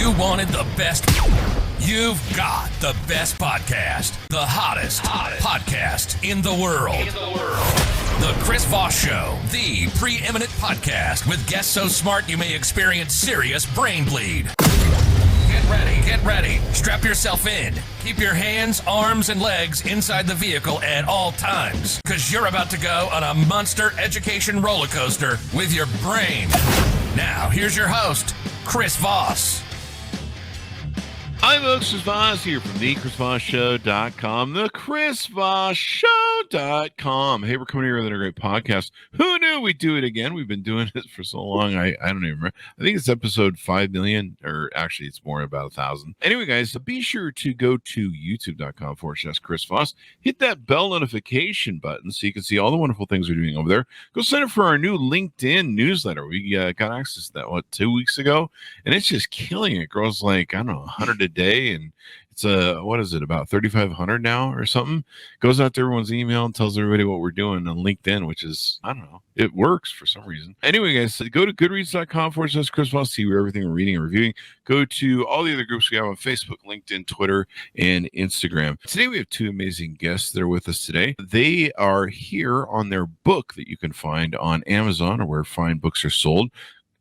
you wanted the best, you've got the best podcast, the hottest podcast in the world. The Chris Voss Show, the preeminent podcast with guests so smart you may experience serious brain bleed. Get ready. Strap yourself in. Keep your hands, arms, and legs inside the vehicle at all times, because you're about to go on a monster education roller coaster with your brain. Now, here's your host, Chris Voss. Hi, folks. Chris Voss here from the ChrisVossShow.com, the ChrisVossShow.com. Hey, we're coming here with another great podcast. Who knew we'd do it again? We've been doing it for so long. I don't even remember. I think it's episode 5 million, or actually it's more, about 1,000. Anyway, guys, be sure to go to youtube.com/Chris Voss. Hit that bell notification button so you can see all the wonderful things we're doing over there. Go sign up for our new LinkedIn newsletter. We got access to that, 2 weeks ago? And it's just killing it. It grows like, 100 a day, and it's what is it, about 3,500 now or something? Goes out to everyone's email and tells everybody what we're doing on LinkedIn, which is, I don't know, it works for some reason. Anyway, guys, go to goodreads.com/Chris Voss, see where everything we're reading and reviewing. Go to all the other groups we have on Facebook, LinkedIn, Twitter, and Instagram. Today we have two amazing guests that are with us today. They are here on their book that you can find on Amazon or where fine books are sold.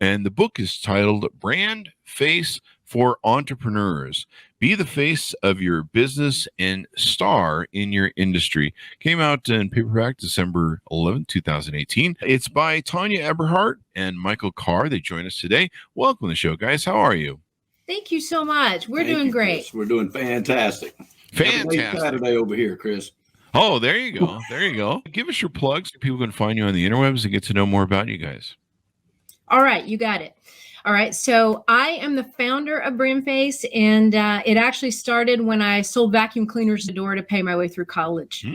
And the book is titled BrandFace for Entrepreneurs. Be the face of your business and star in your industry. Came out in paperback December 11, 2018. It's by Tanya Eberhardt and Michael Carr. They join us today. Welcome to the show, guys. How are you? Thank you so much. We're doing great. Chris. We're doing fantastic. Fantastic. Saturday over here, Chris. Oh, there you go. There you go. Give us your plugs so people can find you on the interwebs and get to know more about you guys. All right, you got it. All right, so I am the founder of BrandFace, and it actually started when I sold vacuum cleaners at the door to pay my way through college.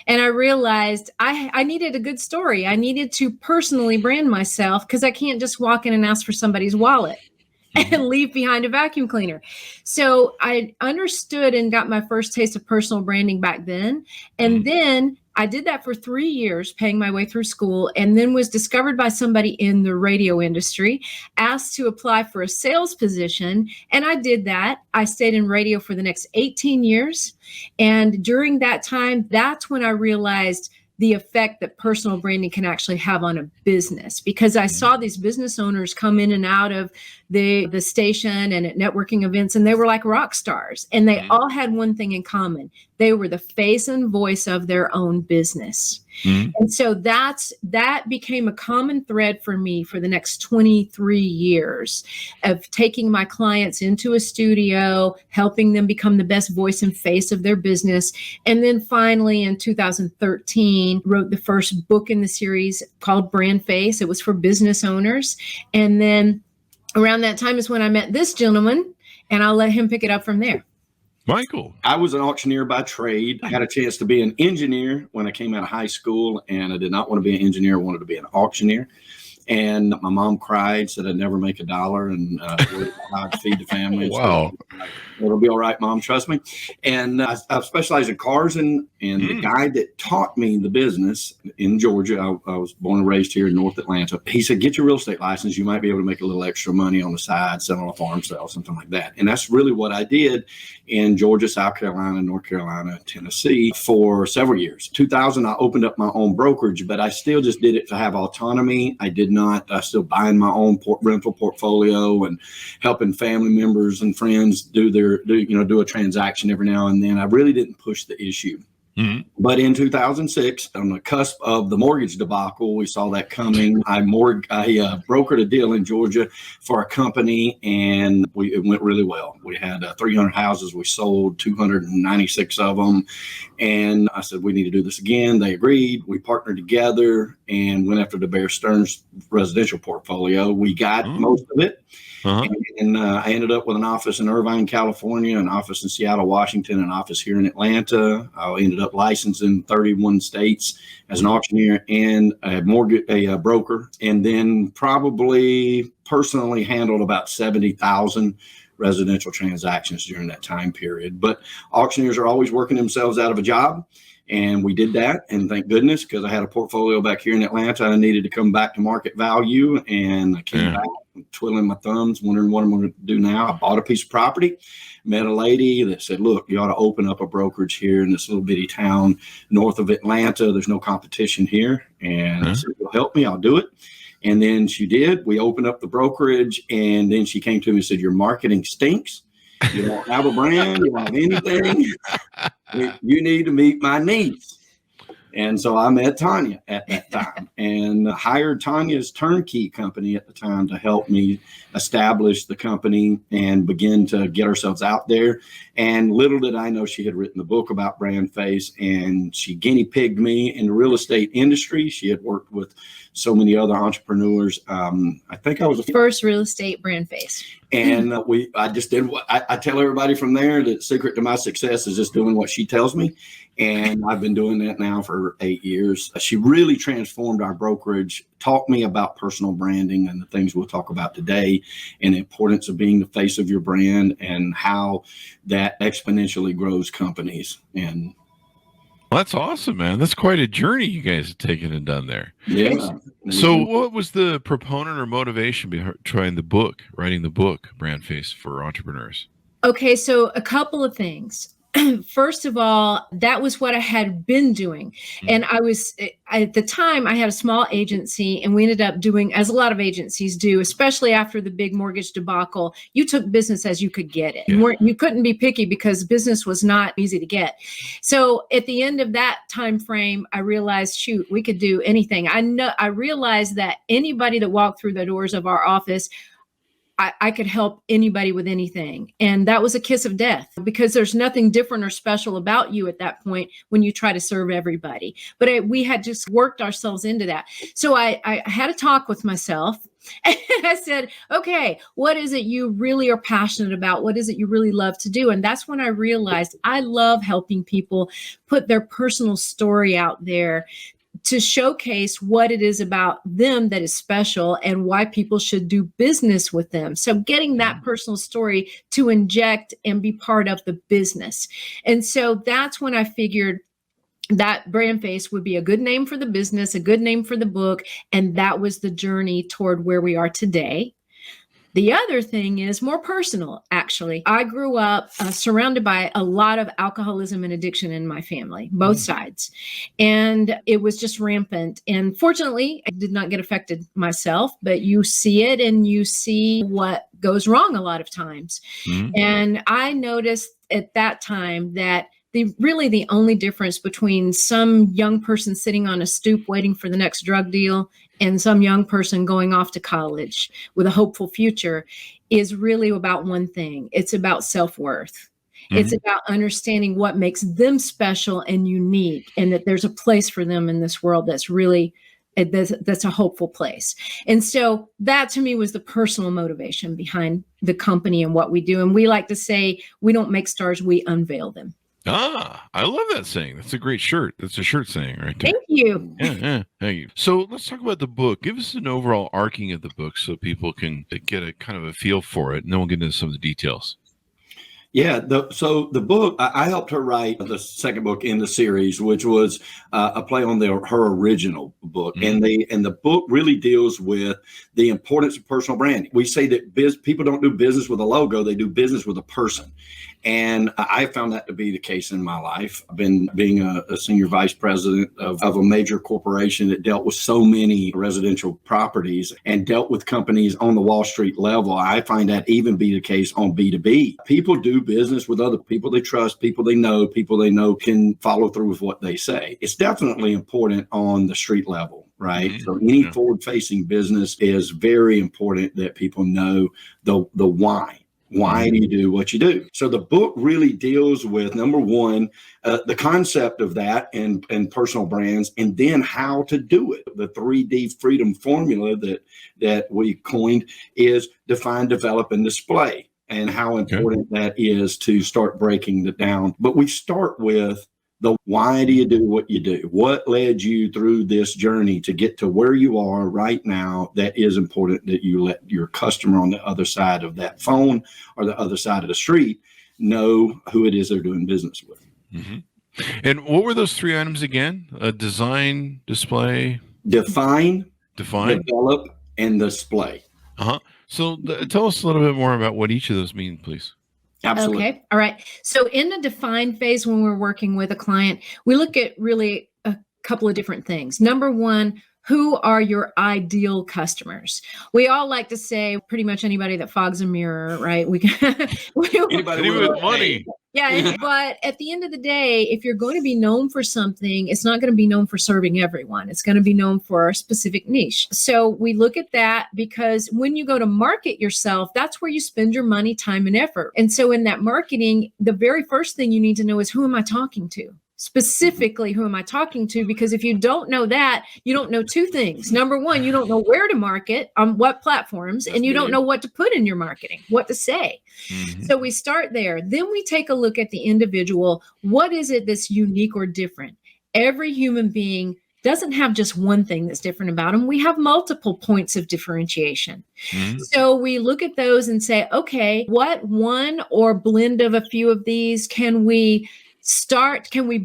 And I realized I needed a good story. I needed to personally brand myself because I can't just walk in and ask for somebody's wallet and leave behind a vacuum cleaner. So I understood and got my first taste of personal branding back then. And then I did that for 3 years, paying my way through school, and then was discovered by somebody in the radio industry, asked to apply for a sales position, and I did that. I stayed in radio for the next 18 years, and during that time, that's when I realized the effect that personal branding can actually have on a business, because I saw these business owners come in and out of the station and at networking events, and they were like rock stars, and they all had one thing in common. They were the face and voice of their own business. And so that became a common thread for me for the next 23 years of taking my clients into a studio, helping them become the best voice and face of their business. And then finally in 2013, wrote the first book in the series called BrandFace. It was for business owners. And then around that time is when I met this gentleman, and I'll let him pick it up from there. Michael. I was an auctioneer by trade. I had a chance to be an engineer when I came out of high school, and I did not want to be an engineer. I wanted to be an auctioneer. And my mom cried, said I'd never make a dollar, and I'd feed the family. Wow. So, it'll be all right, Mom. Trust me. And I specialized in cars, and the guy that taught me the business in Georgia, I was born and raised here in North Atlanta. He said, get your real estate license. You might be able to make a little extra money on the side, selling a farm sale, something like that. And that's really what I did in Georgia, South Carolina, North Carolina, Tennessee for several years. 2000, I opened up my own brokerage, but I still just did it to have autonomy. I still buying my own rental portfolio and helping family members and friends do a transaction every now and then. I really didn't push the issue. But in 2006, on the cusp of the mortgage debacle, we saw that coming. I brokered a deal in Georgia for a company, and it went really well. We had 300 houses. We sold 296 of them. And I said, we need to do this again. They agreed. We partnered together and went after the Bear Stearns residential portfolio. We got most of it. And I ended up with an office in Irvine, California, an office in Seattle, Washington, an office here in Atlanta. I ended up licensed in 31 states as an auctioneer and a broker, and then probably personally handled about 70,000 residential transactions during that time period. But auctioneers are always working themselves out of a job. And we did that. And thank goodness, because I had a portfolio back here in Atlanta. I needed to come back to market value. And I came back twiddling my thumbs, wondering what I'm going to do now. I bought a piece of property, met a lady that said, look, you ought to open up a brokerage here in this little bitty town north of Atlanta. There's no competition here. And I said, you'll help me, I'll do it. And then she did. We opened up the brokerage. And then she came to me and said, your marketing stinks. You don't have a brand, you don't have anything. You need to meet my needs. And so I met Tanya at that time and hired Tanya's turnkey company at the time to help me establish the company and begin to get ourselves out there. And little did I know she had written the book about BrandFace, and she guinea pigged me in the real estate industry. She had worked with so many other entrepreneurs. I think I was the first real estate BrandFace. And I just did what I tell everybody from there. The secret to my success is just doing what she tells me. And I've been doing that now for 8 years. She really transformed our brokerage, taught me about personal branding and the things we'll talk about today, and the importance of being the face of your brand and how that exponentially grows companies. And well, that's awesome, man. That's quite a journey you guys have taken and done there. yeah. So what was the proponent or motivation behind writing the book, BrandFace for Entrepreneurs? Okay, so a couple of things. First of all, that was what I had been doing. And at the time, I had a small agency, and we ended up doing, as a lot of agencies do, especially after the big mortgage debacle, you took business as you could get it. Yeah. You couldn't be picky because business was not easy to get. So at the end of that time frame, I realized, shoot, we could do anything. I realized that anybody that walked through the doors of our office, I could help anybody with anything. And that was a kiss of death, because there's nothing different or special about you at that point when you try to serve everybody. But we had just worked ourselves into that. So I had a talk with myself, and I said, okay, what is it you really are passionate about? What is it you really love to do? And that's when I realized I love helping people put their personal story out there to showcase what it is about them that is special and why people should do business with them. So getting that personal story to inject and be part of the business. And so that's when I figured that BrandFace would be a good name for the business, a good name for the book. And that was the journey toward where we are today. The other thing is more personal, actually. I grew up surrounded by a lot of alcoholism and addiction in my family, both sides. And it was just rampant. And fortunately, I did not get affected myself, but you see it and you see what goes wrong a lot of times. And I noticed at that time that the only difference between some young person sitting on a stoop waiting for the next drug deal and some young person going off to college with a hopeful future is really about one thing. It's about self-worth. It's about understanding what makes them special and unique, and that there's a place for them in this world that's really, that's a hopeful place. And so that to me was the personal motivation behind the company and what we do. And we like to say, we don't make stars, we unveil them. Ah, I love that saying. That's a great shirt. That's a shirt saying right there. Thank you. Yeah, thank you. So let's talk about the book. Give us an overall arcing of the book so people can get a kind of a feel for it, and then we'll get into some of the details. Yeah. So the book, I helped her write the second book in the series, which was a play on her original book. And the book really deals with the importance of personal branding. We say that people don't do business with a logo, they do business with a person. And I found that to be the case in my life. I've been being a senior vice president of a major corporation that dealt with so many residential properties and dealt with companies on the Wall Street level. I find that even be the case on B2B. People do business with other people they trust, people they know can follow through with what they say. It's definitely important on the street level, right? So any forward-facing business is very important that people know the why. Why do you do what you do? So the book really deals with, number one, the concept of that and personal brands, and then how to do it. The 3D freedom formula that we coined is define, develop, and display, and how important that is to start breaking it down. But we start with the why do you do what you do? What led you through this journey to get to where you are right now? That is important that you let your customer on the other side of that phone or the other side of the street know who it is they're doing business with. And what were those 3 items again? Design, display, Define, define, develop, and display. So tell us a little bit more about what each of those mean, please. Absolutely. Okay. All right. So in the define phase, when we're working with a client, we look at really a couple of different things. Number one, who are your ideal customers? We all like to say pretty much anybody that fogs a mirror, right? Anybody with money. Yeah. But at the end of the day, if you're going to be known for something, it's not going to be known for serving everyone. It's going to be known for a specific niche. So we look at that because when you go to market yourself, that's where you spend your money, time, and effort. And so in that marketing, the very first thing you need to know is, who am I talking to? Specifically, who am I talking to? Because if you don't know that, you don't know 2 things. Number one, you don't know where to market, on what platforms, and you don't know what to put in your marketing, what to say. Mm-hmm. So we start there. Then we take a look at the individual. What is it that's unique or different? Every human being doesn't have just one thing that's different about them. We have multiple points of differentiation. Mm-hmm. So we look at those and say, okay, what one or blend of a few of these can we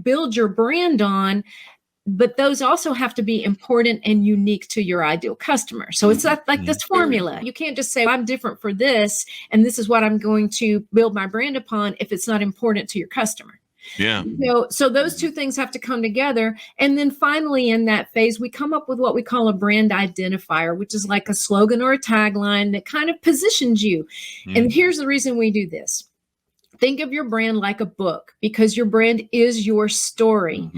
build your brand on? But those also have to be important and unique to your ideal customer. So it's like this formula. You can't just say, I'm different for this, and this is what I'm going to build my brand upon if it's not important to your customer. Yeah. So those 2 things have to come together. And then finally in that phase, we come up with what we call a brand identifier, which is like a slogan or a tagline that kind of positions you. And here's the reason we do this. Think of your brand like a book, because your brand is your story,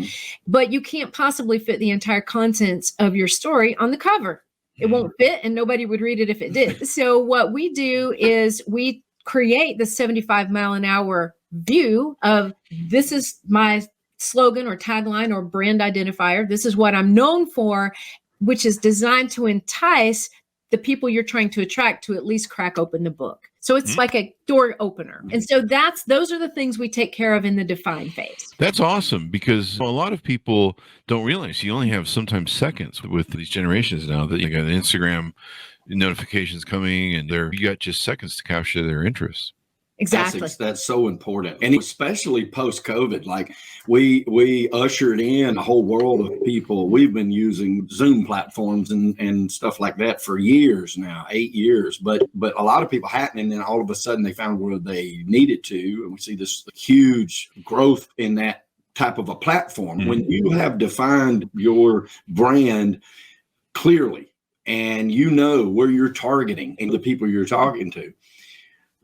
but you can't possibly fit the entire contents of your story on the cover. It won't fit, and nobody would read it if it did. So what we do is we create the 75 mile an hour view of, this is my slogan or tagline or brand identifier. This is what I'm known for, which is designed to entice the people you're trying to attract to at least crack open the book. So it's like a door opener. And so those are the things we take care of in the define phase. That's awesome, because a lot of people don't realize you only have sometimes seconds with these generations now, that you got Instagram notifications coming, and you got just seconds to capture their interest. Exactly. That's so important. And especially post-COVID, like we ushered in a whole world of people. We've been using Zoom platforms and stuff like that for years now, 8 years. But a lot of people hadn't. And then all of a sudden they found where they needed to. And we see this huge growth in that type of a platform. Mm-hmm. When you have defined your brand clearly and you know where you're targeting and the people you're talking to,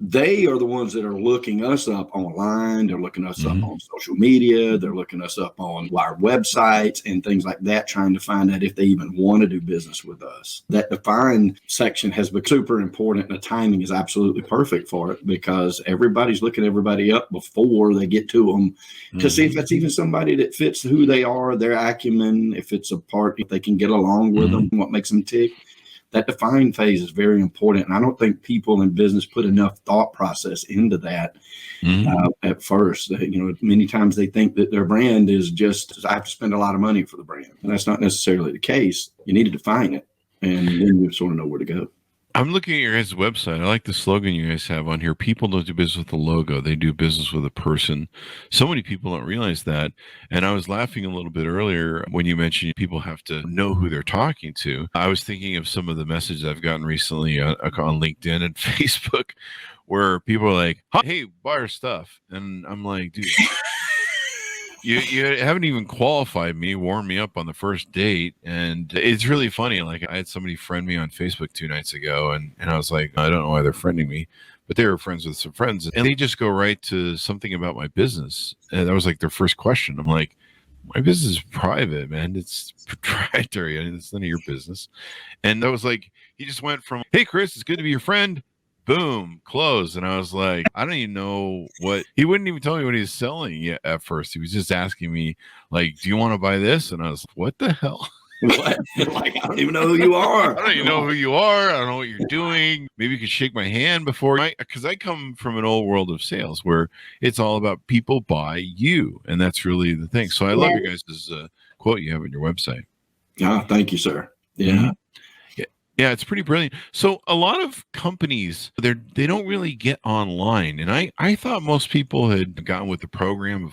they are the ones that are looking us up online. They're looking us up on social media. They're looking us up on our websites and things like that, trying to find out if they even want to do business with us. That define section has been super important, and the timing is absolutely perfect for it, because everybody's looking everybody up before they get to them to see if that's even somebody that fits who they are, their acumen, if it's a part, if they can get along with them, what makes them tick. That define phase is very important. And I don't think people in business put enough thought process into that at first. Many times they think that their brand is just, I have to spend a lot of money for the brand. And that's not necessarily the case. You need to define it, and then you sort of know where to go. I'm looking at your guys' website. I like the slogan you guys have on here. People don't do business with a logo. They do business with a person. So many people don't realize that. And I was laughing a little bit earlier when you mentioned people have to know who they're talking to. I was thinking of some of the messages I've gotten recently on LinkedIn and Facebook, where people are like, hey, buy our stuff. And I'm like, dude, you haven't even qualified me, warmed me up on the first date. And it's really funny. Like, I had somebody friend me on Facebook 2 nights ago, and I was like, I don't know why they're friending me, but they were friends with some friends, and they just go right to something about my business. And that was like their first question. I'm like, my business is private, man. It's proprietary. I mean, it's none of your business. And that was like, he just went from, hey, Chris, it's good to be your friend. Boom, close. And I was like, I don't even know what, he wouldn't even tell me what he was selling yet at first. He was just asking me, like, do you want to buy this? And I was like, what the hell? What? Like, I don't even know who you are. I don't even know who you are. I don't know what you're doing. Maybe you could shake my hand before, because I come from an old world of sales where it's all about people buy you. And that's really the thing. So I love your guys' quote you have on your website. Thank you, sir. Yeah. Yeah, it's pretty brilliant. So a lot of companies, they don't really get online. And I thought most people had gotten with the program of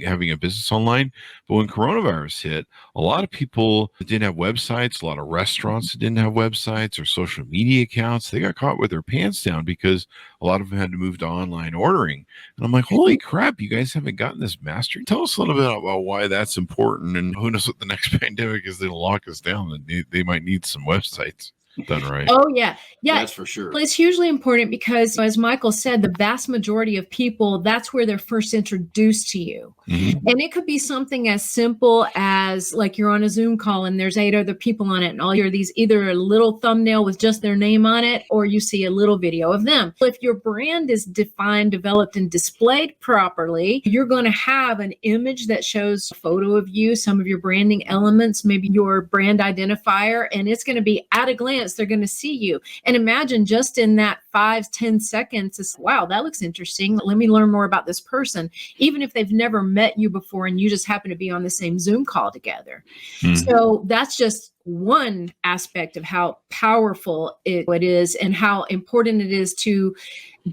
having a business online. But when coronavirus hit, a lot of people didn't have websites, a lot of restaurants that didn't have websites or social media accounts. They got caught with their pants down because a lot of them had to move to online ordering. And I'm like, holy crap, you guys haven't gotten this mastered. Tell us a little bit about why that's important, and who knows what the next pandemic is that'll lock us down, and they might need some websites done right. Oh, yeah. Yeah. That's for sure. It's hugely important because, as Michael said, the vast majority of people, that's where they're first introduced to you. Mm-hmm. And it could be something as simple as like you're on a Zoom call and there's 8 other people on it, and all you're these either a little thumbnail with just their name on it, or you see a little video of them. If your brand is defined, developed, and displayed properly, you're going to have an image that shows a photo of you, some of your branding elements, maybe your brand identifier, and it's going to be at a glance. They're going to see you. And imagine just in that 5-10 seconds, it's, wow, that looks interesting. Let me learn more about this person, even if they've never met you before and you just happen to be on the same Zoom call together. Mm-hmm. So that's just one aspect of how powerful it is and how important it is to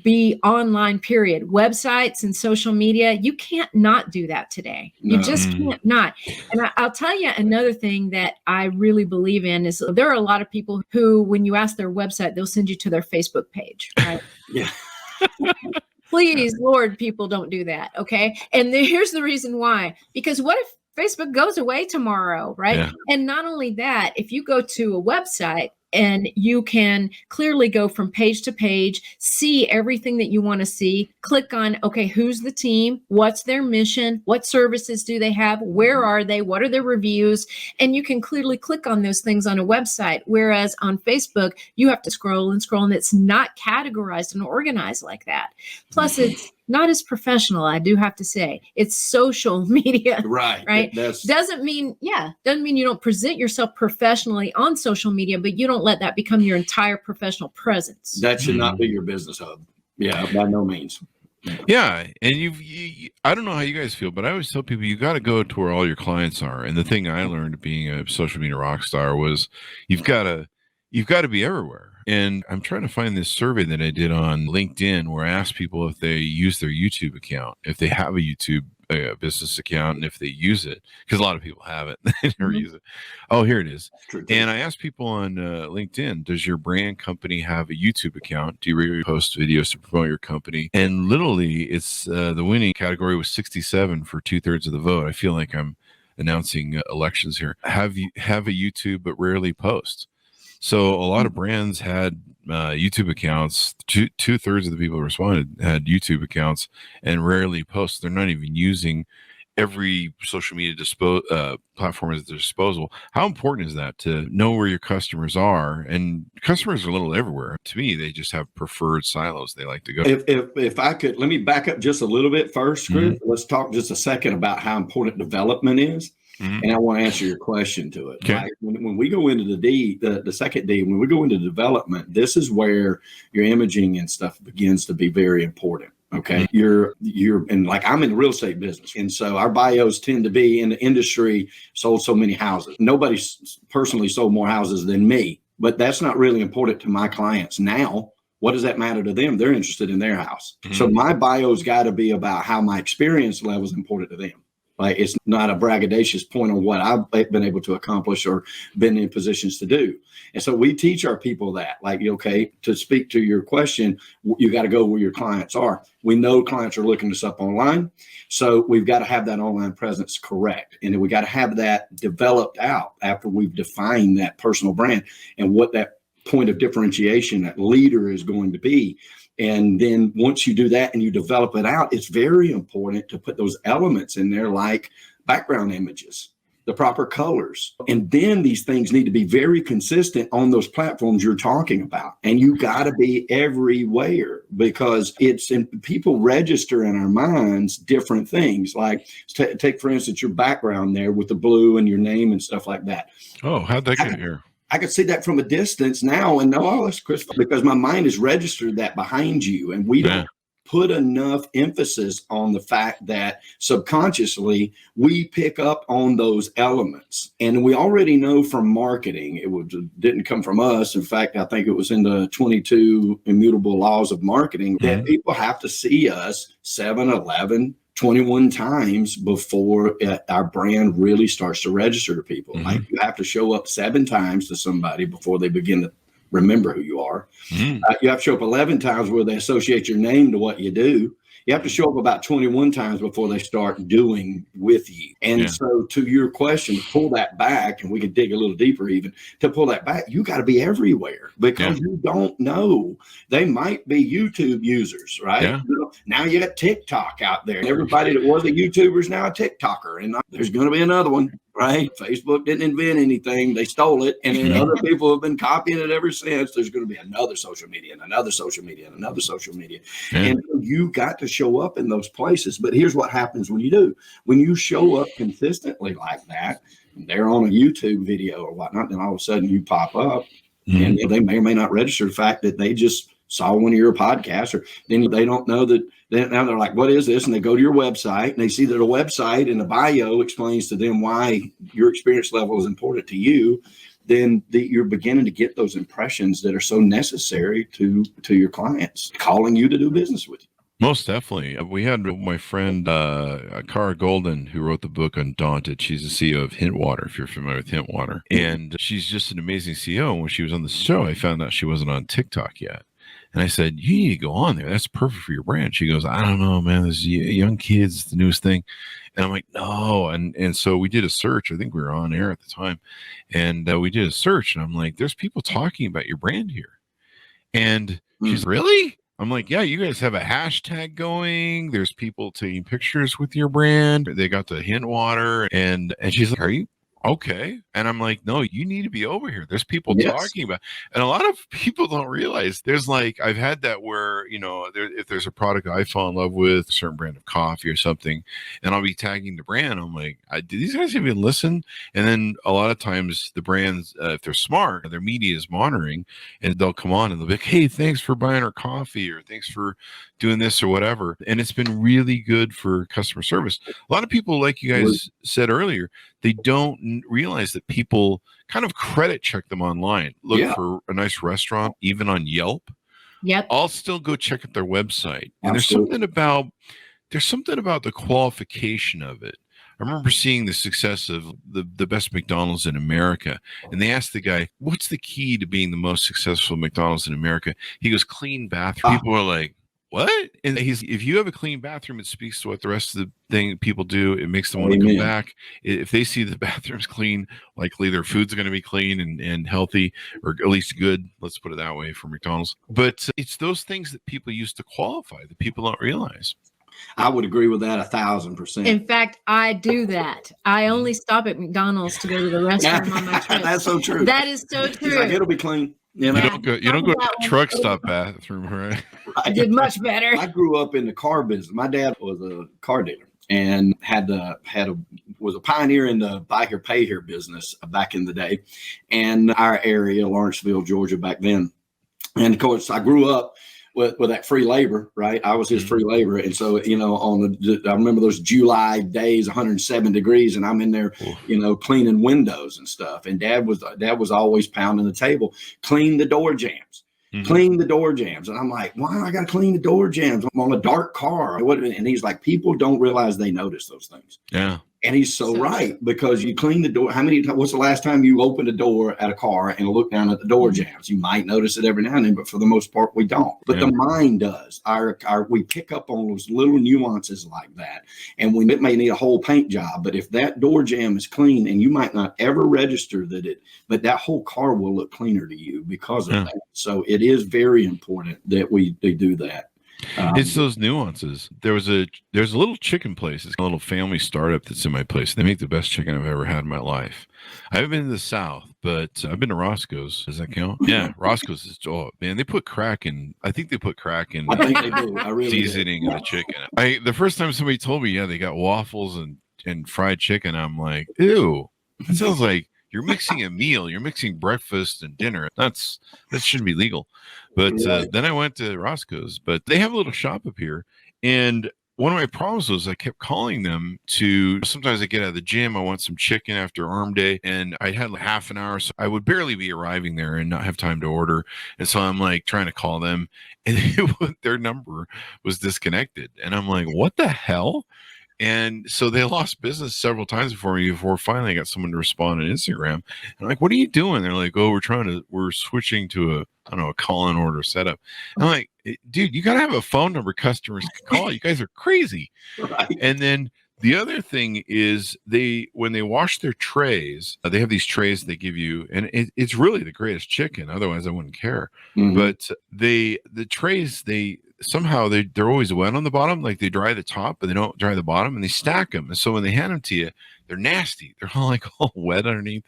be online, period. Websites and social media, you can't not do that today. You just can't not. And I'll tell you another thing that I really believe in is there are a lot of people who, when you ask their website, they'll send you to their Facebook page, right? Yeah. Please, Lord, people don't do that, okay? And here's the reason why. Because what if Facebook goes away tomorrow, right? Yeah. And not only that, if you go to a website, and you can clearly go from page to page, see everything that you want to see, click on, okay, who's the team? What's their mission? What services do they have? Where are they? What are their reviews? And you can clearly click on those things on a website. Whereas on Facebook, you have to scroll and scroll, and it's not categorized and organized like that. Plus, it's not as professional, I do have to say. It's social media. Right. Doesn't mean you don't present yourself professionally on social media, but you don't let that become your entire professional presence. That should not be your business hub. Yeah, by no means. Yeah. And I don't know how you guys feel, but I always tell people you got to go to where all your clients are. And the thing I learned being a social media rock star was you've got to be everywhere. And I'm trying to find this survey that I did on LinkedIn where I asked people if they use their YouTube account, if they have a YouTube business account, and if they use it, because a lot of people have it. They never use it. Oh, here it is. And I asked people on LinkedIn, does your brand company have a YouTube account? Do you regularly post videos to promote your company? And literally, it's the winning category was 67 for 2/3 of the vote. I feel like I'm announcing elections here. Have a YouTube, but rarely post. So a lot of brands had YouTube accounts. 2/3 of the people who responded had YouTube accounts and rarely post. They're not even using every social media platform at their disposal. How important is that to know where your customers are? And customers are a little everywhere. To me, they just have preferred silos they like to go to. If I could, let me back up just a little bit first, Chris. Mm-hmm. Let's talk just a second about how important development is. Mm-hmm. And I want to answer your question to it. Okay. Like when we go into the second D, when we go into development, this is where your imaging and stuff begins to be very important. Okay. Mm-hmm. You're and like I'm in the real estate business. And so our bios tend to be in the industry, sold so many houses. Nobody's personally sold more houses than me, but that's not really important to my clients now. What does that matter to them? They're interested in their house. Mm-hmm. So my bio's got to be about how my experience level is important to them. Like it's not a braggadocious point on what I've been able to accomplish or been in positions to do. And so we teach our people that, like, okay, to speak to your question, you got to go where your clients are. We know clients are looking us up online. So we've got to have that online presence correct. And then we got to have that developed out after we've defined that personal brand and what that point of differentiation, that leader is going to be. And then once you do that and you develop it out, it's very important to put those elements in there like background images, the proper colors. And then these things need to be very consistent on those platforms you're talking about. And you got to be everywhere because people register in our minds different things. Like take, for instance, your background there with the blue and your name and stuff like that. Oh, how'd that get here? I could see that from a distance now and know, oh, that's Chris, because my mind has registered that behind you and we don't put enough emphasis on the fact that subconsciously we pick up on those elements. And we already know from marketing, didn't come from us. In fact, I think it was in the 22 Immutable Laws of Marketing that people have to see us 7, 11, 21 times before our brand really starts to register to people. Like you have to show up 7 times to somebody before they begin to remember who you are. You have to show up 11 times where they associate your name to what you do. You have to show up about 21 times before they start doing with you. And so to your question, to pull that back, and we can dig a little deeper even, to pull that back, you got to be everywhere because you don't know. They might be YouTube users, right? Yeah. Now you got TikTok out there. Everybody that was a YouTuber is now a TikToker. And there's going to be another one. Right? Facebook didn't invent anything. They stole it. And then other people have been copying it ever since. There's going to be another social media and another social media and another social media. And you got to show up in those places. But here's what happens when you do. When you show up consistently like that, they're on a YouTube video or whatnot, then all of a sudden you pop up and they may or may not register the fact that they just saw one of your podcasts, or then they don't know that. Now they're like, what is this? And they go to your website and they see that a website in the bio explains to them why your experience level is important to you. Then you're beginning to get those impressions that are so necessary to your clients calling you to do business with you. Most definitely. We had my friend, Cara Golden, who wrote the book Undaunted. She's the CEO of Hintwater, if you're familiar with Hintwater. And she's just an amazing CEO. And when she was on the show, I found out she wasn't on TikTok yet. And I said, you need to go on there. That's perfect for your brand. She goes, I don't know, man. There's young kids, the newest thing. And I'm like, no. And so we did a search. I think we were on air at the time. And we did a search. And I'm like, there's people talking about your brand here. And she's really? I'm like, yeah, you guys have a hashtag going. There's people taking pictures with your brand. They got the Hintwater. And she's like, are you? Okay. And I'm like, no, you need to be over here. There's people talking about, and a lot of people don't realize there's like, I've had that where, if there's a product I fall in love with, a certain brand of coffee or something, and I'll be tagging the brand. I'm like, do these guys even listen? And then a lot of times the brands, if they're smart, their media is monitoring, and they'll come on and they'll be like, hey, thanks for buying our coffee, or thanks for doing this or whatever. And it's been really good for customer service. A lot of people, like you guys said earlier, they don't realize that people kind of credit check them online. Look for a nice restaurant, even on Yelp. Yep. I'll still go check out their website. And there's something about the qualification of it. I remember seeing the success of the best McDonald's in America. And they asked the guy, what's the key to being the most successful McDonald's in America? He goes, clean bathroom. People are like, what? And if you have a clean bathroom, it speaks to what the rest of the thing people do. It makes them want to come back. If they see the bathroom's clean, likely their food's going to be clean and healthy, or at least good. Let's put it that way for McDonald's. But it's those things that people use to qualify that people don't realize. I would agree with that 1,000%. In fact, I do that. I only stop at McDonald's to go to the restroom on my trip. That's so true. That is so true. He's like, it'll be clean. You don't go to the truck stop bathroom, right? I did much better. I grew up in the car business. My dad was a car dealer and was a pioneer in the buy here, pay here business back in the day. And our area, Lawrenceville, Georgia, back then. And of course, I grew up with that free labor, right? I was his free labor. And so, I remember those July days, 107 degrees, and I'm in there, cleaning windows and stuff. And dad was always pounding the table, clean the door jams. Clean the door jams. And I'm like, why do I got to clean the door jams? I'm on a dark car. And he's like, people don't realize they notice those things. Yeah. And he's so right, because you clean the door. What's the last time you opened a door at a car and look down at the door jams? You might notice it every now and then, but for the most part, we don't. But the mind does. We pick up on those little nuances like that. And it may need a whole paint job, but if that door jam is clean, and you might not ever register but that whole car will look cleaner to you because of that. So it is very important that they do that. It's those nuances. There's a little chicken place. It's a little family startup that's in my place. They make the best chicken I've ever had in my life. I haven't been to the South, but I've been to Roscoe's. Does that count? Yeah, Roscoe's is, man, they put crack in. I think they put crack in. I think they do. I really seasoning of the chicken. The first time somebody told me, they got waffles and fried chicken, I'm like, ew. It sounds like you're mixing a meal. You're mixing breakfast and dinner. That shouldn't be legal. But then I went to Roscoe's, but they have a little shop up here. And one of my problems was I kept calling them sometimes I get out of the gym. I want some chicken after arm day. And I had like half an hour. So I would barely be arriving there and not have time to order. And so I'm like trying to call them and their number was disconnected. And I'm like, what the hell? And so they lost business several times before finally I got someone to respond on Instagram. And I'm like, what are you doing? They're like, oh, we're switching to a call-in order setup. And I'm like, dude, you got to have a phone number customers can call. You guys are crazy. Right. And then the other thing is when they wash their trays, they have these trays they give you, and it's really the greatest chicken. Otherwise I wouldn't care. Mm-hmm. But the trays, somehow they're always wet on the bottom. Like they dry the top, but they don't dry the bottom, and they stack them. And so when they hand them to you, they're nasty. They're all wet underneath.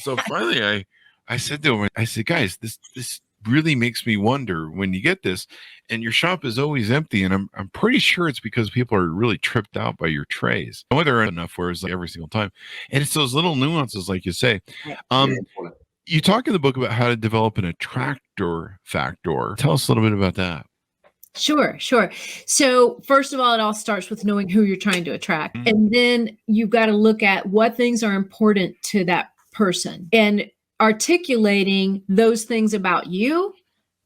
So finally I said to them, I said, guys, this really makes me wonder when you get this and your shop is always empty. And I'm pretty sure it's because people are really tripped out by your trays. Whether enough where it's like every single time. And it's those little nuances, like you say. You talk in the book about how to develop an attractor factor. Tell us a little bit about that. Sure. So first of all, it all starts with knowing who you're trying to attract. Mm-hmm. And then you've got to look at what things are important to that person and articulating those things about you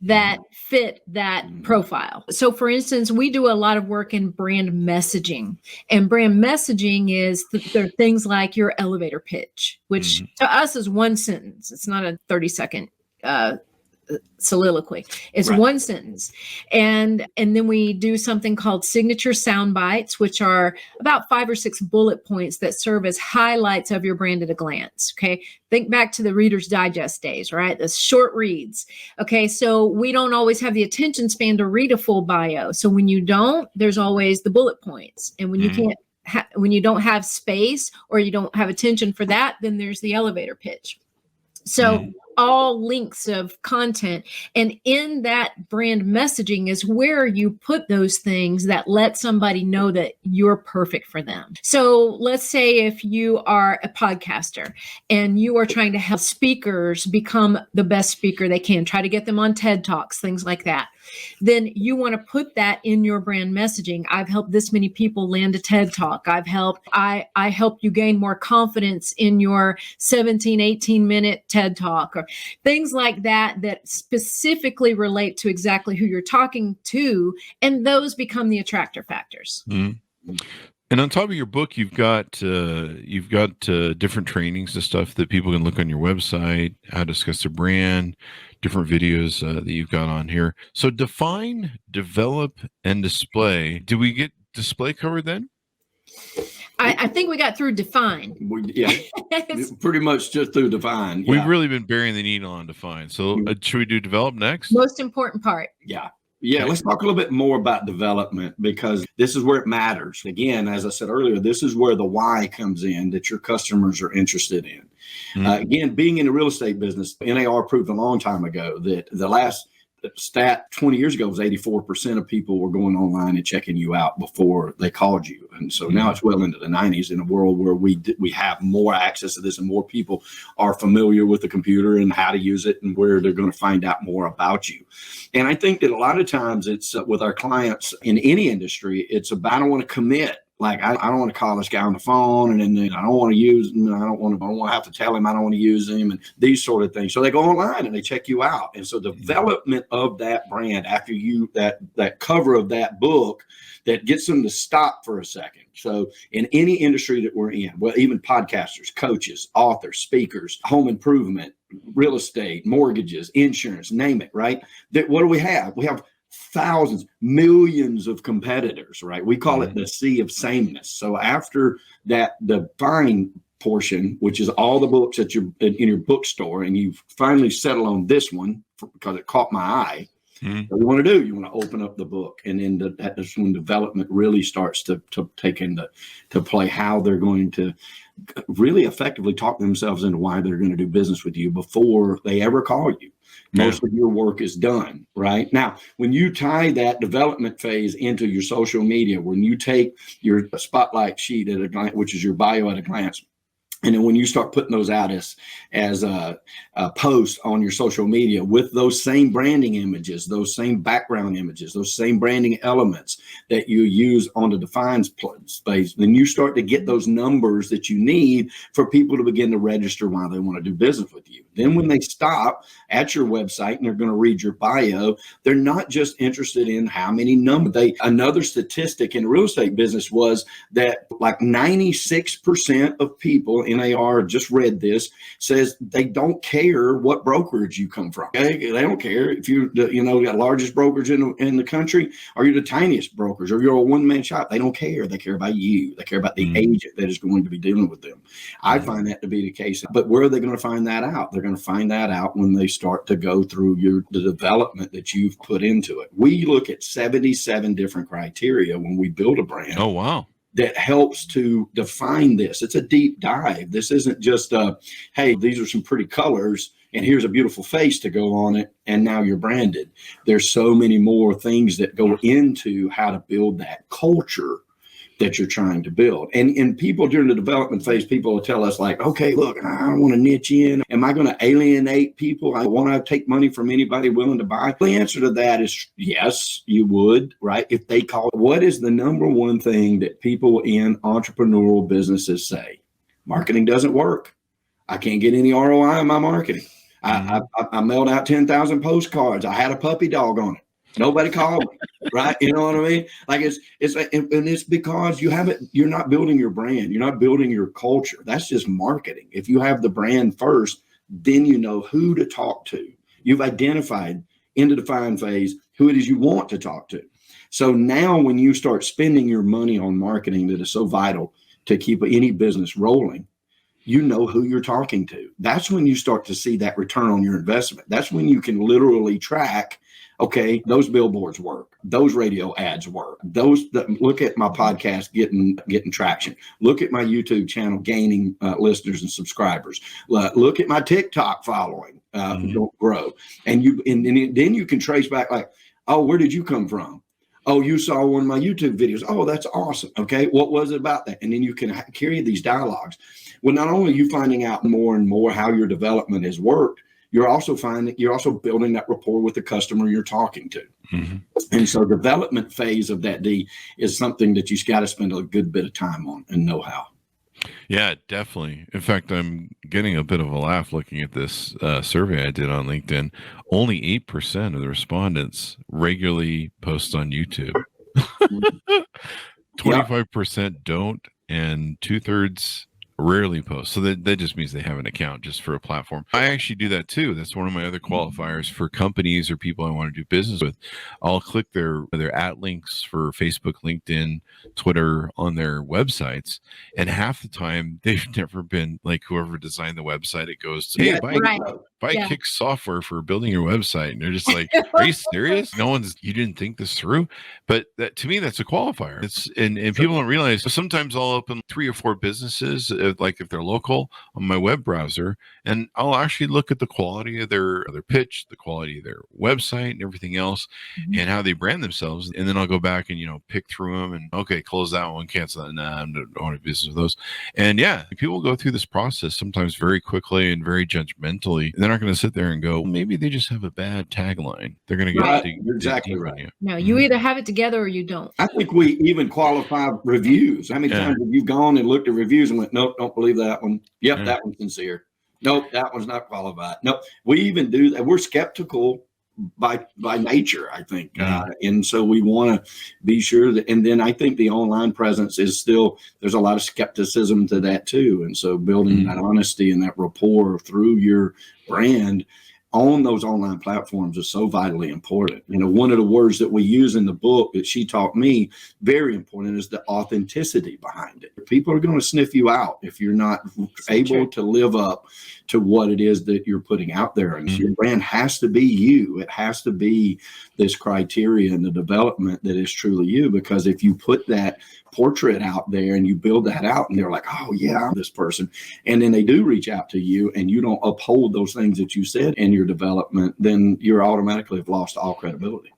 that fit that profile. So for instance, we do a lot of work in brand messaging, and brand messaging is there are things like your elevator pitch, which to us is one sentence. It's not a 30-second soliloquy. It's right. One sentence. And then we do something called signature sound bites, which are about 5 or 6 bullet points that serve as highlights of your brand at a glance. Okay. Think back to the Reader's Digest days, right? The short reads. Okay. So we don't always have the attention span to read a full bio. So when you don't, there's always the bullet points. And when you can't, when you don't have space or you don't have attention for that, then there's the elevator pitch. So all links of content. And in that brand messaging is where you put those things that let somebody know that you're perfect for them. So let's say if you are a podcaster and you are trying to help speakers become the best speaker they can, try to get them on TED Talks, things like that. Then you want to put that in your brand messaging. I've helped this many people land a TED Talk. I help you gain more confidence in your 17, 18-minute TED Talk, or things like that specifically relate to exactly who you're talking to. And those become the attractor factors. Mm-hmm. And on top of your book, you've got different trainings and stuff that people can look on your website, how to discuss their brand, different videos that you've got on here. So define, develop, and display. Do we get display covered then? I think we got through define. Pretty much just through define. Yeah. We've really been burying the needle on define. So should we do develop next? Most important part. Yeah. Okay. Let's talk a little bit more about development, because this is where it matters. Again, as I said earlier, this is where the why comes in that your customers are interested in. Mm-hmm. Again, being in the real estate business, NAR proved a long time ago that the last stat 20 years ago was 84% of people were going online and checking you out before they called you. And so now it's well into the 90s in a world where we have more access to this and more people are familiar with the computer and how to use it and where they're going to find out more about you. And I think that a lot of times it's with our clients in any industry, it's about, I don't want to commit. Like, I don't want to call this guy on the phone, and then I don't want to use him. I don't want to have to tell him I don't want to use him, and these sort of things. So they go online and they check you out. And so development of that brand after that cover of that book that gets them to stop for a second. So in any industry that we're in, well, even podcasters, coaches, authors, speakers, home improvement, real estate, mortgages, insurance, name it, right? What do we have? We have thousands, millions of competitors, right? We call it the sea of sameness. So after that, the define portion, which is all the books that you're in your bookstore, and you finally settle on this one because it caught my eye. What you want to do, you want to open up the book, and then that's when development really starts to take into play how they're going to really effectively talk themselves into why they're going to do business with you before they ever call you. Most of your work is done, right? Now, when you tie that development phase into your social media, when you take your spotlight sheet at a glance, which is your bio at a glance, And then when you start putting those out as a post on your social media with those same branding images, those same background images, those same branding elements that you use on the defined space, then you start to get those numbers that you need for people to begin to register why they want to do business with you. Then when they stop at your website and they're going to read your bio, they're not just interested in how many numbers. Another statistic in the real estate business was that like 96% of people, NAR just read this, says they don't care what brokerage you come from. Okay? They don't care if you're the largest brokerage in the country, or you're the tiniest brokerage, or you're a one-man shop. They don't care. They care about you. They care about the agent that is going to be dealing with them. I find that to be the case. But where are they going to find that out? They're going to find that out when they start to go through the development that you've put into it. We look at 77 different criteria when we build a brand. Oh, wow. That helps to define this. It's a deep dive. This isn't just hey, these are some pretty colors and here's a beautiful face to go on it, and now you're branded. There's so many more things that go into how to build that culture that you're trying to build. And people during the development phase, people will tell us like, okay, look, I don't want to niche in. Am I going to alienate people? I want to take money from anybody willing to buy. The answer to that is yes, you would, right? If they call, what is the number one thing that people in entrepreneurial businesses say? Marketing doesn't work. I can't get any ROI on my marketing. I mailed out 10,000 postcards. I had a puppy dog on it. Nobody called me, right? You know what I mean? Like it's because you're not building your brand. You're not building your culture. That's just marketing. If you have the brand first, then you know who to talk to. You've identified in the define phase who it is you want to talk to. So now when you start spending your money on marketing that is so vital to keep any business rolling, you know who you're talking to. That's when you start to see that return on your investment. That's when you can literally track, okay, those billboards work. Those radio ads work. Look at my podcast getting traction. Look at my YouTube channel gaining listeners and subscribers. Look at my TikTok following grow. And then you can trace back like, oh, where did you come from? Oh, you saw one of my YouTube videos. Oh, that's awesome. Okay, what was it about that? And then you can carry these dialogues. Well, not only are you finding out more and more how your development has worked, you're also building that rapport with the customer you're talking to. Mm-hmm. And so development phase of that D is something that you've got to spend a good bit of time on and know how. Yeah, definitely. In fact, I'm getting a bit of a laugh looking at this survey I did on LinkedIn. Only 8% of the respondents regularly post on YouTube. 25% don't, and 2/3 rarely post. So that just means they have an account just for a platform. I actually do that too. That's one of my other qualifiers for companies or people I want to do business with. I'll click their @ links for Facebook, LinkedIn, Twitter on their websites. And half the time they've never been like whoever designed the website. It goes to, hey, buy Kick software for building your website. And they're just like, are you serious? You didn't think this through? But that, to me, that's a qualifier. And people don't realize. So sometimes I'll open 3 or 4 businesses, like if they're local, on my web browser, and I'll actually look at the quality of their pitch, the quality of their website and everything else, and how they brand themselves. And then I'll go back and, pick through them and, okay, close that one, cancel that. Nah, I don't want to business with those. And yeah, people go through this process sometimes very quickly and very judgmentally. They're not going to sit there and go, maybe they just have a bad tagline. They're going to get exactly right. You. No, you either have it together or you don't. I think we even qualify reviews. How many times have you gone and looked at reviews and went, nope, don't believe that one. Yep, that one's sincere. Nope, that one's not qualified. Nope, we even do that. We're skeptical by nature, I think. And so we want to be sure that, and then I think the online presence is still, there's a lot of skepticism to that too. And so building that honesty and that rapport through your brand on those online platforms is so vitally important. One of the words that we use in the book that she taught me, very important, is the authenticity behind it. People are going to sniff you out if you're not able to live up to what it is that you're putting out there. And so your brand has to be you. It has to be this criteria and the development that is truly you, because if you put that portrait out there and you build that out and they're like, oh yeah, I'm this person, and then they do reach out to you and you don't uphold those things that you said in your development, then you're automatically have lost all credibility.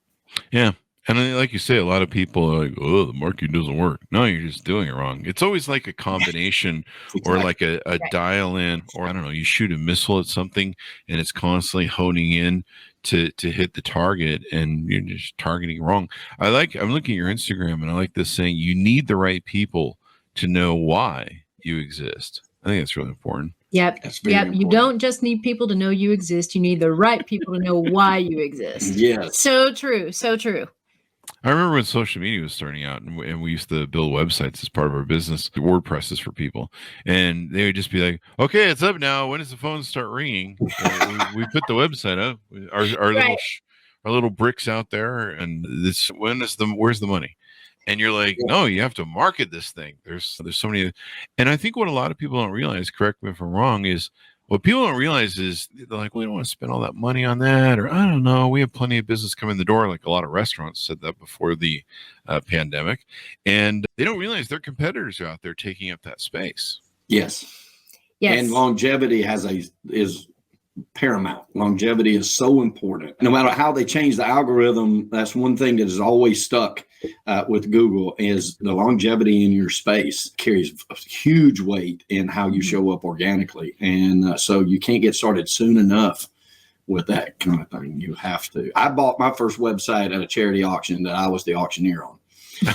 Yeah. And like you say, a lot of people are like, oh, the marketing doesn't work. No, you're just doing it wrong. It's always like a combination or like a dial in, or I don't know, you shoot a missile at something and it's constantly honing in to hit the target and you're just targeting wrong. I'm looking at your Instagram and I like this saying, you need the right people to know why you exist. I think that's really important. Yep. Important. You don't just need people to know you exist. You need the right people to know why you exist. Yes. So true. So true. I remember when social media was starting out and we used to build websites as part of our business, WordPresses for people. And they would just be like, okay, it's up now. When does the phone start ringing? We put the website up, our little bricks out there. And where's the money? And you're like, no, you have to market this thing. There's so many. And I think what a lot of people don't realize, correct me if I'm wrong, is what people don't realize is they're like, well, we don't want to spend all that money on that. Or I don't know, we have plenty of business come in the door. Like a lot of restaurants said that before the pandemic. And they don't realize their competitors are out there taking up that space. Yes. Yes. And longevity is paramount. Longevity is so important. No matter how they change the algorithm, that's one thing that is always stuck with Google is the longevity in your space carries a huge weight in how you show up organically. And so you can't get started soon enough with that kind of thing. You have to. I bought my first website at a charity auction that I was the auctioneer on.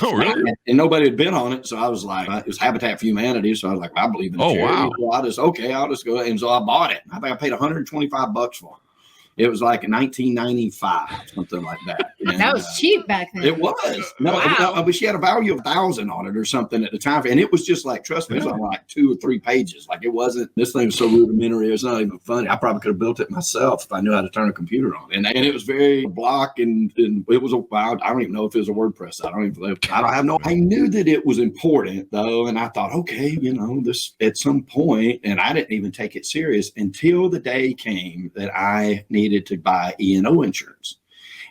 Oh, really? And nobody had been on it. So I was like, it was Habitat for Humanity. So I was like, I believe in charity. Wow. So I'll just go. And so I bought it. I think I paid $125 for it. It was like $19.95, something like that. And, that was cheap back then. It was. No, but she had a value of $1,000 on it or something at the time. And it was just like, trust me, it was on like 2 or 3 pages. Like it wasn't, this thing was so rudimentary. It's not even funny. I probably could have built it myself if I knew how to turn a computer on. And it was very block and it was I don't even know if it was a WordPress. I knew that it was important though. And I thought, okay, this at some point, and I didn't even take it serious until the day came that I needed to buy E&O insurance.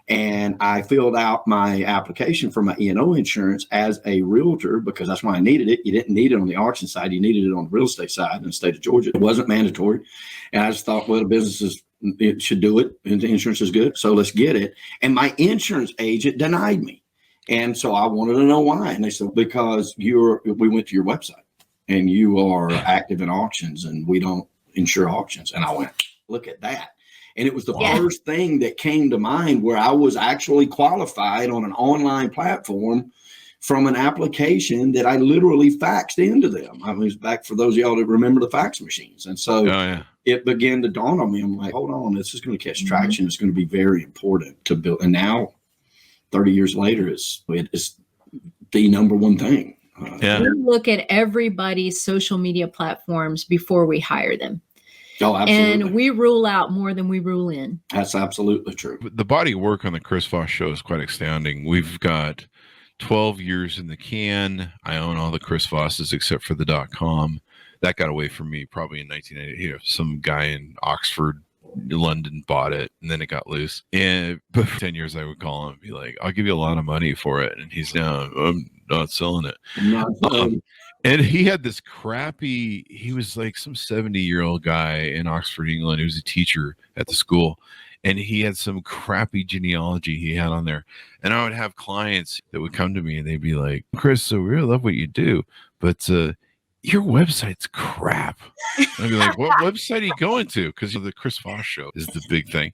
And I filled out my application for my E&O insurance as a realtor because that's why I needed it. You didn't need it on the auction side. You needed it on the real estate side in the state of Georgia. It wasn't mandatory. And I just thought, well, it should do it. And the insurance is good. So let's get it. And my insurance agent denied me. And so I wanted to know why. And they said, because we went to your website and you are active in auctions and we don't insure auctions. And I went, look at that. And it was the first thing that came to mind where I was actually qualified on an online platform from an application that I literally faxed into them. I was back for those of y'all that remember the fax machines. And so it began to dawn on me. I'm like, hold on, this is going to catch traction. It's going to be very important to build. And now 30 years later, it's the number one thing. We look at everybody's social media platforms before we hire them. Oh, absolutely. And we rule out more than we rule in. That's absolutely true. The body of work on the Chris Voss Show is quite astounding. We've got 12 years in the can. I own all the Chris Vosses except for the .com. That got away from me probably in 1980. Some guy in Oxford, London bought it, and then it got loose. And but for 10 years, I would call him and be like, I'll give you a lot of money for it. And he's no, I'm not selling it. And he had this he was like some 70-year-old guy in Oxford, England. He was a teacher at the school. And he had some crappy genealogy he had on there. And I would have clients that would come to me and they'd be like, Chris, so we really love what you do, but your website's crap. And I'd be like, what website are you going to? Because the Chris Voss Show is the big thing.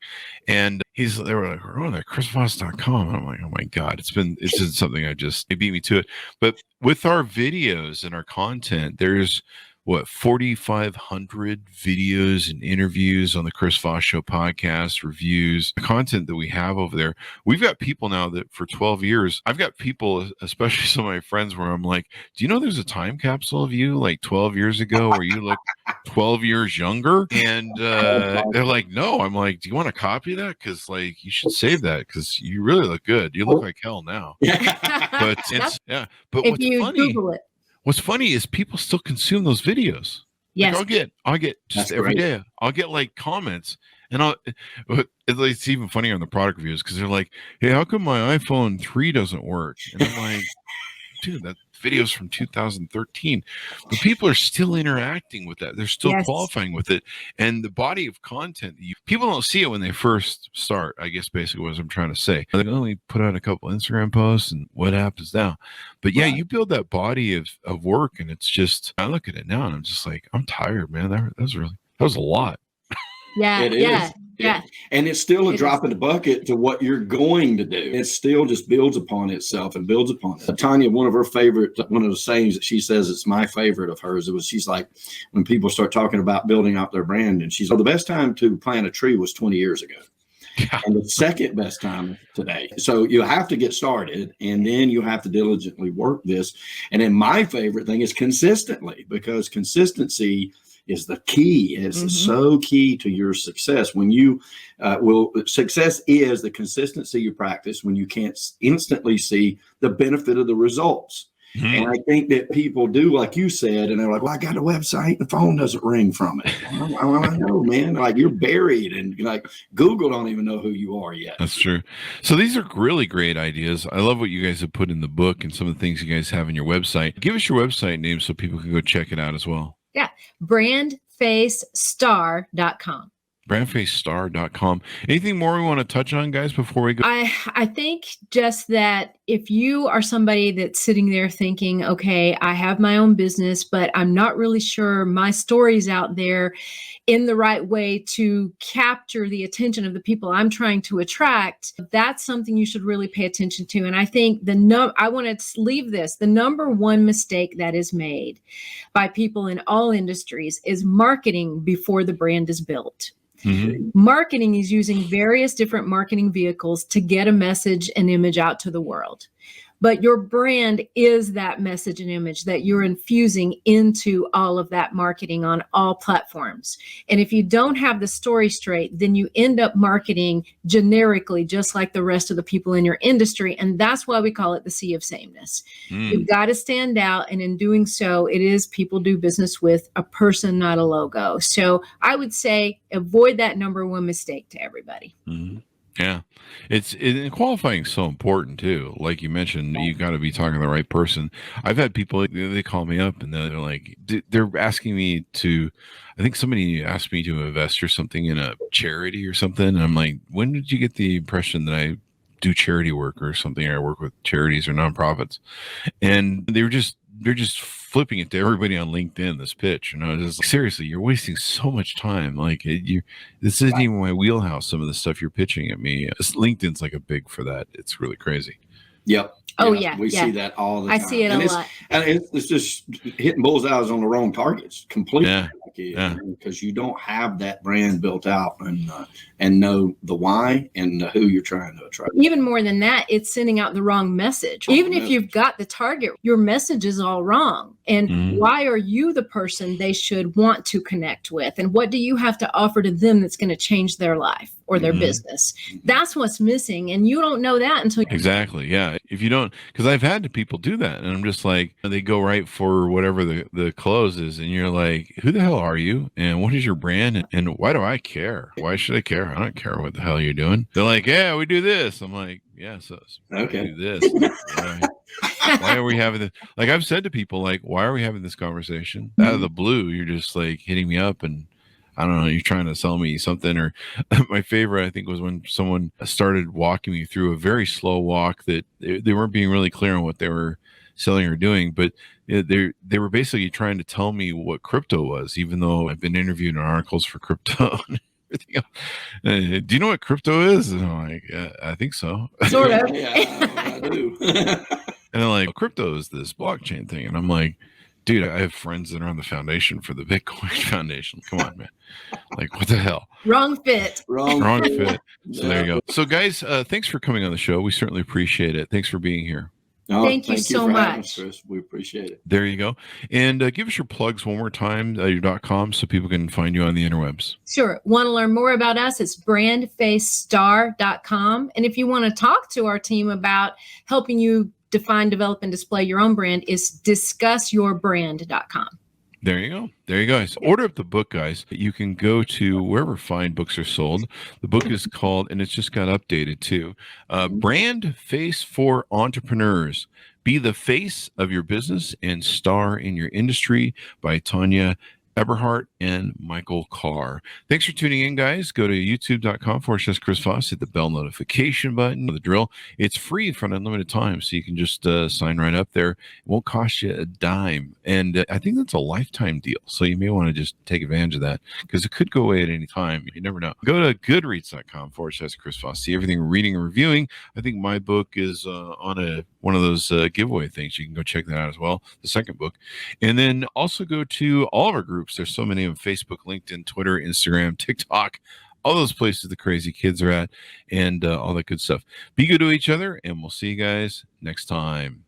And they were like, we're on that chrisvoss.com. And I'm like, oh my God, it's been something they beat me to it. But with our videos and our content, there's 4,500 videos and interviews on the Chris Voss Show podcast, reviews, the content that we have over there. We've got people now that for 12 years, I've got people, especially some of my friends, where I'm like, do you know there's a time capsule of you like 12 years ago where you look 12 years younger? And they're like, no. I'm like, do you want a copy of that? Because like you should save that because you really look good. You look like hell now. But but if you Google it. What's funny is people still consume those videos. Yes. Like I'll get just every day. I'll get like comments and it's even funnier on the product reviews because they're like, hey, how come my iPhone 3 doesn't work? And I'm like, dude, that video's from 2013, but people are still interacting with that. They're still qualifying with it. And the body of content, people don't see it when they first start, I guess basically what I'm trying to say. They only put out a couple Instagram posts and what happens now. But yeah, you build that body of work, and it's just, I look at it now and I'm just like, I'm tired, man. That was a lot. Yeah. It is. Yeah. And it's still a drop in the bucket to what you're going to do. It still just builds upon itself and builds upon it. Tanya, one of the sayings that she says, it's my favorite of hers, she's like, when people start talking about building out their brand, and she's like, the best time to plant a tree was 20 years ago. Yeah. And the second best time today. So you have to get started, and then you have to diligently work this. And then my favorite thing is consistently, because consistency is the key. It's so key to your success. When you success is the consistency you practice when you can't instantly see the benefit of the results. And I think that people do, like you said, and they're like, well, I got a website, the phone doesn't ring from it. I know, man. Like, you're buried, and like Google don't even know who you are yet. That's true. So these are really great ideas. I love what you guys have put in the book and some of the things you guys have in your website. Give us your website name so people can go check it out as well. Yeah. BrandFaceStar.com. BrandFaceStar.com. Anything more we want to touch on, guys, before we go? I think just that if you are somebody that's sitting there thinking, okay, I have my own business, but I'm not really sure my story's out there in the right way to capture the attention of the people I'm trying to attract, that's something you should really pay attention to. And I think I want to leave this. The number one mistake that is made by people in all industries is marketing before the brand is built. Marketing is using various different marketing vehicles to get a message and image out to the world. But your brand is that message and image that you're infusing into all of that marketing on all platforms. And if you don't have the story straight, then you end up marketing generically, just like the rest of the people in your industry. And that's why we call it the sea of sameness. You've got to stand out. And in doing so, it is people do business with a person, not a logo. So I would say avoid that number one mistake to everybody. Yeah, and qualifying is so important too. Like you mentioned, you got to be talking to the right person. I've had people, they call me up and they're like, they're asking me to, I think somebody asked me to invest or something in a charity or something. And I'm like, when did you get the impression that I do charity work or something? Or I work with charities or nonprofits? And they're just flipping it to everybody on LinkedIn, this pitch. And I was just like, seriously, you're wasting so much time. Like, this isn't even my wheelhouse, some of the stuff you're pitching at me. LinkedIn's like a big for that. It's really crazy. Yep. Oh, yeah. We see that all the time. I see it a lot. And it's just hitting bullseyes on the wrong targets completely. Yeah. Because you don't have that brand built out and know the why and who you're trying to attract. Even more than that, it's sending out the wrong message. Even if you've got the target, your message is all wrong. And why are you the person they should want to connect with? And what do you have to offer to them that's going to change their life or their business? That's what's missing. And you don't know that until Exactly. Yeah. If you don't, because I've had people do that, and I'm just like, they go right for whatever the close is, and you're like, who the hell are you? And what is your brand? And why do I care? Why should I care? I don't care what the hell you're doing. They're like, yeah, we do this. I'm like, yeah, so okay. We do this. Why are we having this? Like, I've said to people, like, why are we having this conversation? Out of the blue, you're just like hitting me up and I don't know, you're trying to sell me something. Or my favorite, I think, was when someone started walking me through a very slow walk that they weren't being really clear on what they were selling or doing, but they were basically trying to tell me what crypto was, even though I've been interviewed in articles for crypto. Do you know what crypto is? And I'm like, yeah, I think so. Sort of. Yeah, I do. And they're like, crypto is this blockchain thing. And I'm like, dude, I have friends that are on the foundation for the Bitcoin Foundation. Come on, man. Like, what the hell? Wrong fit. Wrong fit. So there you go. So guys, thanks for coming on the show. We certainly appreciate it. Thanks for being here. Thank you so much. Us, Chris. We appreciate it. There you go. And give us your plugs one more time, your .com, so people can find you on the interwebs. Sure. Want to learn more about us? It's BrandFaceStar.com. And if you want to talk to our team about helping you define, develop, and display your own brand, is DiscussYourBrand.com. There you go. There you go. Guys. Order up the book, guys. You can go to wherever fine books are sold. The book is called, and it's just got updated too, BrandFace for Entrepreneurs. Be the face of your business and star in your industry by Tanya Eberhardt and Michael Carr. Thanks for tuning in, guys. Go to youtube.com/Chris Voss. Hit the bell notification button. The drill. It's free for an unlimited time, so you can just sign right up there. It won't cost you a dime. And I think that's a lifetime deal. So you may want to just take advantage of that because it could go away at any time. You never know. Go to goodreads.com/Chris Voss. See everything reading and reviewing. I think my book is on one of those giveaway things. You can go check that out as well. The second book. And then also go to all of our groups. There's so many of them: Facebook, LinkedIn, Twitter, Instagram, TikTok, all those places the crazy kids are at, and all that good stuff. Be good to each other, and we'll see you guys next time.